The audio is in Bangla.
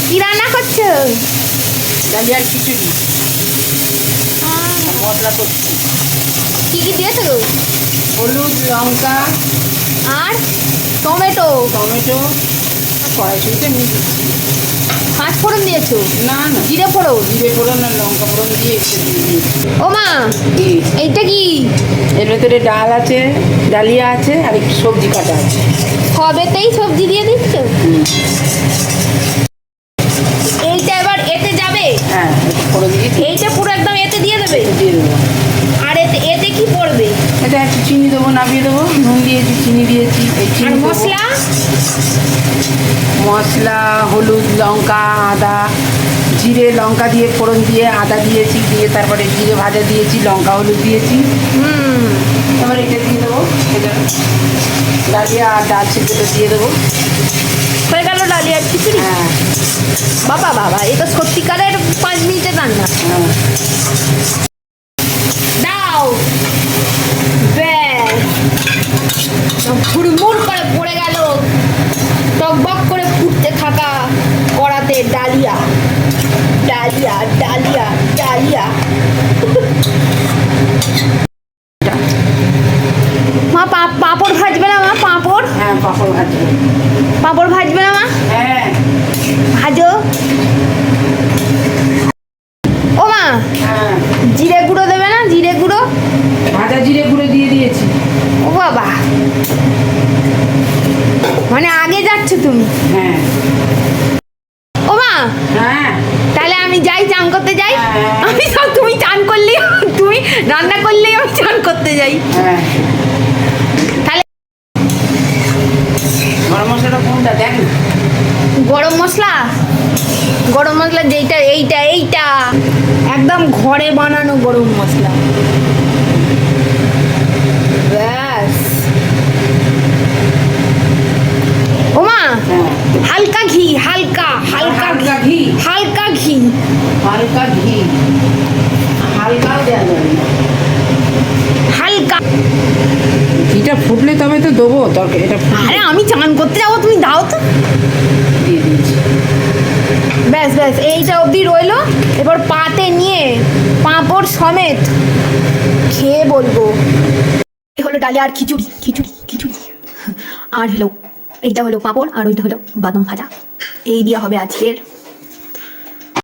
কি রান্না করছো? ডালিয়ার খিচুড়ি মশলা করছি। কি কি দিয়েছো গো? হলুদ, লঙ্কা আর টমেটো টমেটো আর কড়াইশুঁড়িতে নিয়ে দিচ্ছি। পাঁচ ফোড়ন দিয়েছো? না না, জিরে ফোড়ন। জিরে ফোড়ন আর লঙ্কা ফোড়ন দিয়ে একটু দিয়ে দিয়েছি। ও মা, এইটা কি? এর ভেতরে ডাল আছে, ডালিয়া আছে আর একটু সবজি কাটা আছে। সবেতেই সবজি দিয়ে দিচ্ছ? এইটা এবার এতে যাবে? হ্যাঁ, একটু ফোড়ন দিয়ে এইটা পুরো একদম এতে দিয়ে দেবে? দিয়ে দেবো। আর এতে এতে কি পড়বে? এটা একটু চিনি দেবো, নামিয়ে দেবো। নুন দিয়েছি, চিনি দিয়েছি, এই আর চিনি দেবো। মশলা? মশলা হলুদ, লঙ্কা, আদা, জিরে লঙ্কা দিয়ে ফোড়ন দিয়ে আদা দিয়েছি, দিয়ে তারপরে জিরে ভাজা দিয়েছি, লঙ্কা হলুদ দিয়েছি। তারপর এটা দিয়ে দেবো, এটা ডালিয়া আর ডাল সেদ্ধটা দিয়ে দেবো। হয়ে গেল ডালিয়ার খিচুড়ি? হ্যাঁ বাবা বাবা, এটা সত্যিকারের 5 মিনিটের রান্না। হ্যাঁ। দাও, ব্যাস, হুড়মুড় করে পড়ে গেল টকবক করে ফুটতে থাকা কড়াতে ডালিয়া ডালিয়া ডালিয়া ডালিয়া। মা পাঁপড় ভাজবে না মা? পাঁপড়? হ্যাঁ, পাঁপড় ভাজবো। পাঁপড় ভাজবে না মা? হ্যাঁ ভাজো। ও মা, হ্যাঁ, জিরে গুঁড়ো দেবে না? জিরে গুঁড়ো? ভাজা জিরে গুঁড়ো দিয়ে দিয়েছি। ও বাবা, মানে আগে যাচ্ছ তুমি? হ্যাঁ ও মা, হ্যাঁ তাহলে আমি যাই, চান করতে যাই? হ্যাঁ। আমি সব, তুমি চান করলেই, তুমি রান্না করলেই আমি চান করতে যাই। হ্যাঁ। তাহলে গরম মশলাটা কোনটা দেখ না? গরম মশলা, গরম মশলা যেইটা, এইটা এইটা একদম ঘরে বানানো গরম মশলা। ব্যাস। ও মা, হ্যাঁ, হালকা ঘি, হালকা হালকা হালকা ঘি। হালকা ঘি। হালকা ঘি, হালকাও দেওয়া যাবে না। হালকা। ঘিটা ফুটলে তবে তো দেবো তরকারি। এটা আরে আমি চান করতে যাবো, তুমি দাও তো। দিয়ে দিয়েছি। ব্যাস ব্যাস, এইটা অবধি রইলো। এবার পাতে নিয়ে পাঁপড় সমেত খেয়ে বলবো। এই হলো ডালিয়া আর খিচুড়ি, খিচুড়ি খিচুড়ি। আর হলো এইটা হলো পাঁপড়, আর ওইটা হলো বাদাম ভাজা। এই দিয়ে হবে আজকের